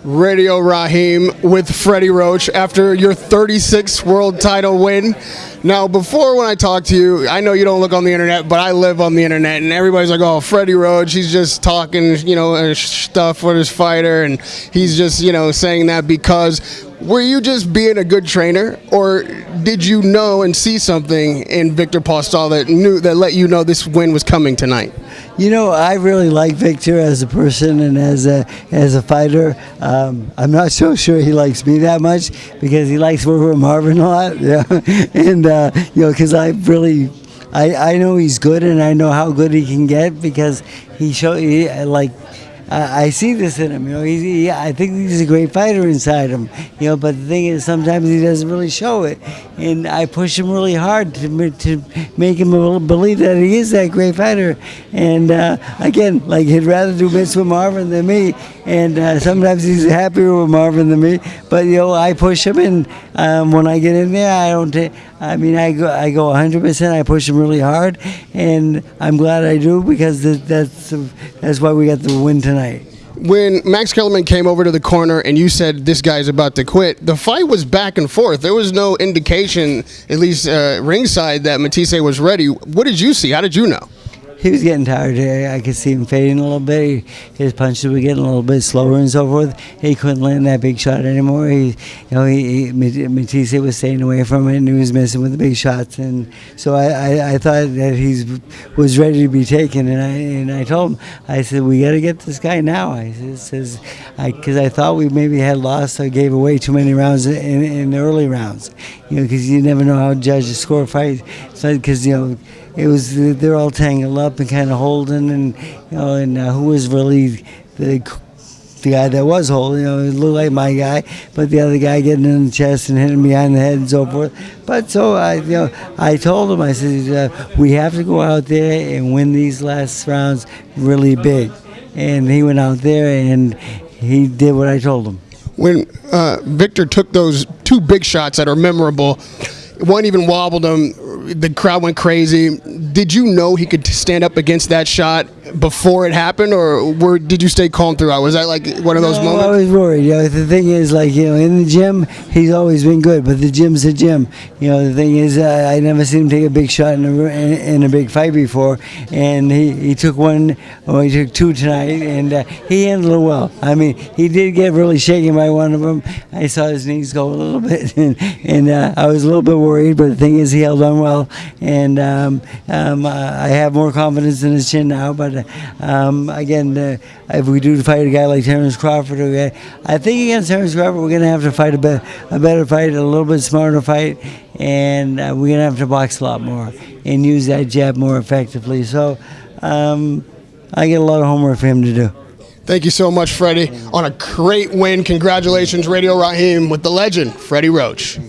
Radio Raheem with Freddie Roach after your 36th world title win. Now, before when I talk to you, I know you don't look on the internet, but I live on the internet, and everybody's like, oh, Freddie Roach, he's just talking, stuff for his fighter, and he's just, saying that because were you just being a good trainer, or did you know and see something in Viktor Postol that let you know this win was coming tonight? I really like Viktor as a person and as a fighter. I'm not so sure he likes me that much because he likes working with Marvin a lot. Yeah, and because I know he's good and I know how good he can get because I see this in him. I think he's a great fighter inside him. But the thing is, sometimes he doesn't really show it, and I push him really hard to make him believe that he is that great fighter. And again, he'd rather do bits with Marvin than me, and sometimes he's happier with Marvin than me. But I push him, and when I get in there, I don't. I go 100%. I push him really hard, and I'm glad I do because that's why we got the win tonight. When Max Kellerman came over to the corner and you said this guy's about to quit, the fight was back and forth. There was no indication, at least ringside, that Matthysse was ready. What did you see? How did you know? He was getting tired. I could see him fading a little bit. His punches were getting a little bit slower and so forth. He couldn't land that big shot anymore. Matthysse was staying away from it, and he was missing with the big shots. And so I thought that he was ready to be taken. And I told him, I said, we got to get this guy now. Because I thought we maybe had lost or gave away too many rounds in the early rounds. Because you never know how judges score fights. Because they're all tangled up and kind of holding, and who was really the guy that was holding? It looked like my guy, but the other guy getting in the chest and hitting behind the head and so forth. But so I told him, I said, we have to go out there and win these last rounds really big, and he went out there and he did what I told him. When Viktor took those two big shots that are memorable, one even wobbled him. The crowd went crazy. Did you know he could stand up against that shot before it happened, or did you stay calm throughout? Was that like one of those moments? I was worried. The thing is, in the gym, he's always been good, but the gym's a gym. The thing is, I never seen him take a big shot in a big fight before, and he took one, or he took two tonight, and he handled it well. He did get really shaken by one of them. I saw his knees go a little bit, and I was a little bit worried, but the thing is, he held on well, and I have more confidence in his chin now, but again, if we do fight a guy like Terrence Crawford, I think against Terrence Crawford we're going to have to fight a better fight, a little bit smarter fight, and we're going to have to box a lot more and use that jab more effectively. So I get a lot of homework for him to do. Thank you so much, Freddie, on a great win. Congratulations, Radio Raheem, with the legend, Freddie Roach.